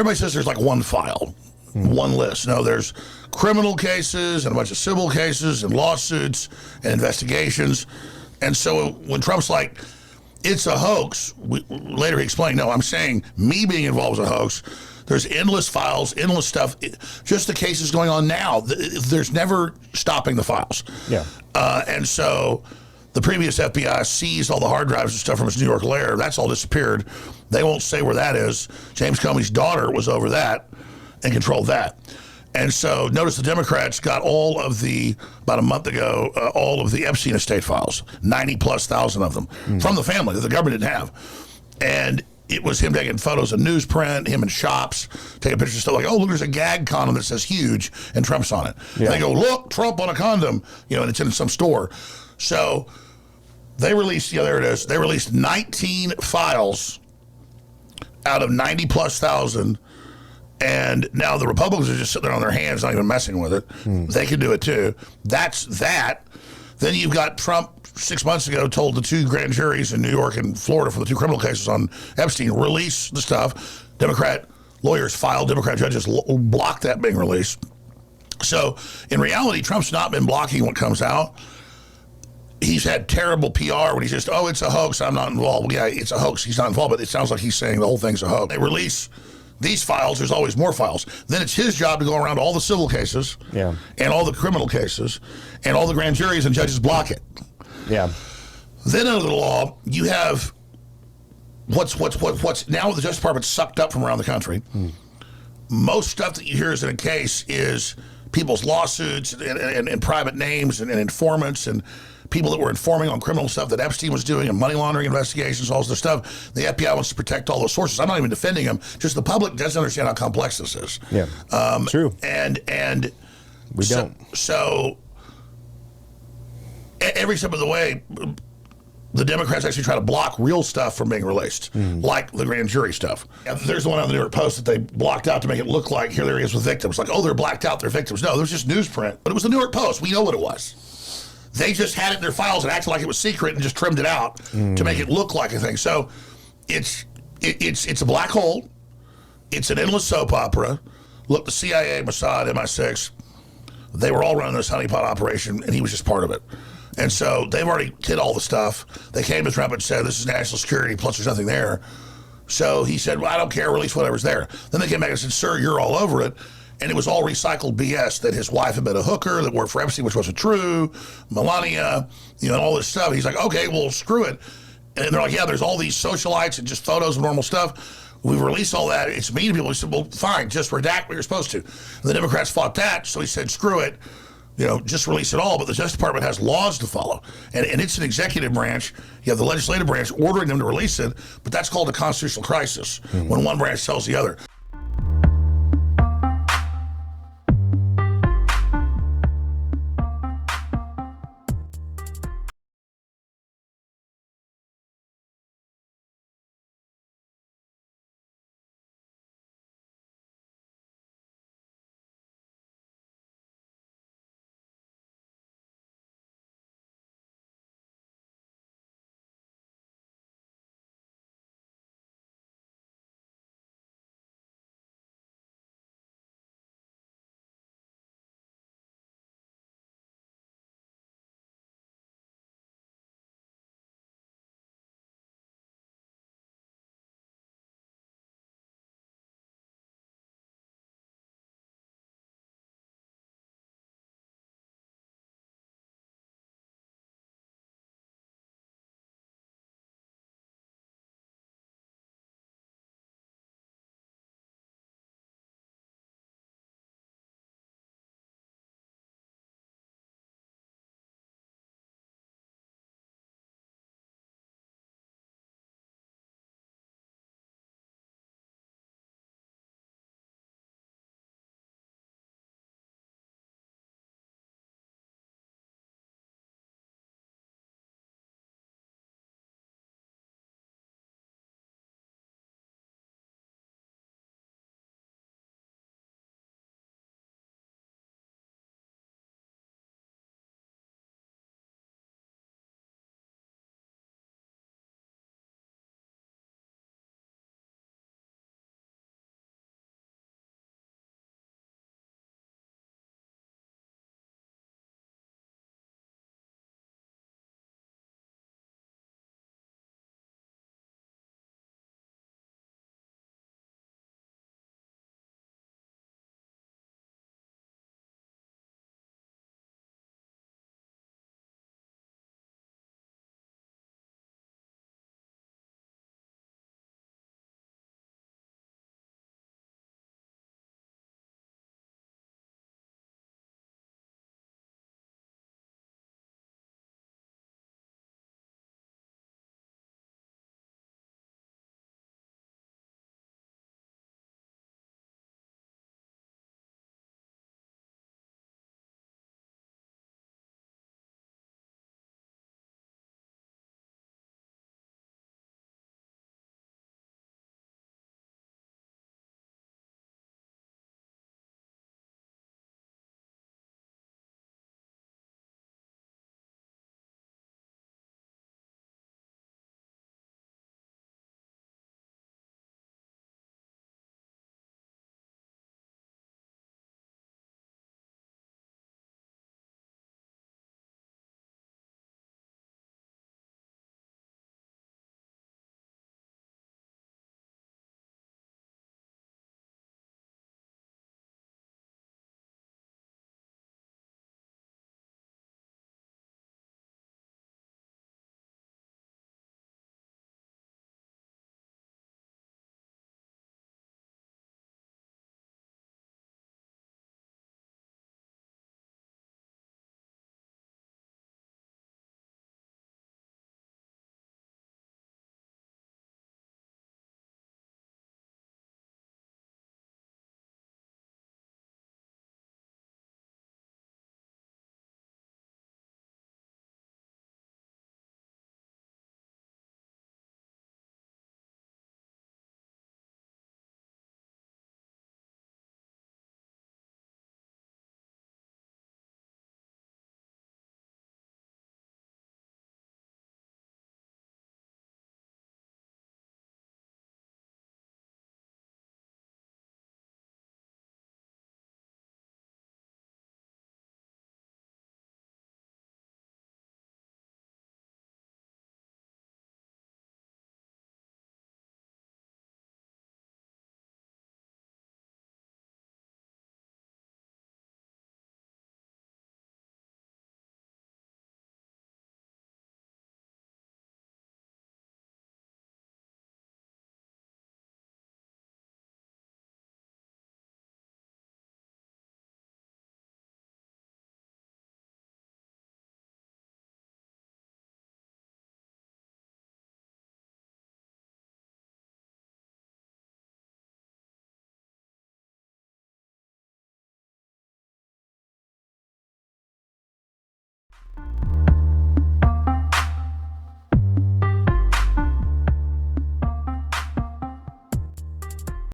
everybody says there's like one file, one list. No, there's criminal cases and a bunch of civil cases and lawsuits and investigations. And so when Trump's like, it's a hoax, later he explained, no, I'm saying me being involved is a hoax. There's endless files, endless stuff. Just the cases going on now. There's never stopping the files. Yeah. And so the previous FBI seized all the hard drives and stuff from its New York lair. That's all disappeared. They won't say where that is. James Comey's daughter was over that and controlled that. And so notice the Democrats got all of the, about a month ago, all of the Epstein estate files, 90,000+ of them, from the family that the government didn't have. And it was him taking photos of newsprint, him in shops, taking pictures of stuff like, oh, look, there's a gag condom that says huge, and Trump's on it. Yeah. And they go, look, Trump on a condom, and it's in some store. So they released, there it is, they released 19 files out of 90,000+. And now the Republicans are just sitting there on their hands, not even messing with it. They can do it too. That's that. Then you've got Trump 6 months ago told the two grand juries in New York and Florida for the two criminal cases on Epstein, release the stuff. Democrat lawyers filed, Democrat judges blocked that being released. So in reality, Trump's not been blocking what comes out. He's had terrible PR when he's just, oh, it's a hoax, I'm not involved. Well, yeah, it's a hoax, he's not involved, but it sounds like he's saying the whole thing's a hoax. They release these files, there's always more files. Then it's his job to go around all the civil cases and all the criminal cases and all the grand juries, and judges block it. Yeah. Then under the law, you have what's now the Justice Department sucked up from around the country. Most stuff that you hear is in a case is people's lawsuits and private names and informants and people that were informing on criminal stuff that Epstein was doing and money laundering investigations, all this stuff. The FBI wants to protect all those sources. I'm not even defending them. Just the public doesn't understand how complex this is. Yeah, true. And we don't. So every step of the way, the Democrats actually try to block real stuff from being released, like the grand jury stuff. There's the one on the New York Post that they blocked out to make it look like here there is with victims. Like, oh, they're blacked out, they're victims. No, there was just newsprint, but it was the New York Post. We know what it was. They just had it in their files and acted like it was secret and just trimmed it out to make it look like a thing. So it's a black hole. It's an endless soap opera. Look, the CIA, Mossad, MI6, they were all running this honeypot operation, and he was just part of it. And so they've already hit all the stuff. They came to Trump and said, this is national security, plus there's nothing there. So he said, well, I don't care, release whatever's there. Then they came back and said, sir, you're all over it. And it was all recycled BS that his wife had been a hooker that worked for Epstein, which wasn't true, Melania, and all this stuff. He's like, okay, well, screw it. And they're like, yeah, there's all these socialites and just photos of normal stuff. We've released all that. It's mean to people. He said, well, fine, just redact what you're supposed to. And the Democrats fought that, so he said, screw it. Just release it all. But the Justice Department has laws to follow. And it's an executive branch. You have the legislative branch ordering them to release it, but that's called a constitutional crisis when one branch tells the other.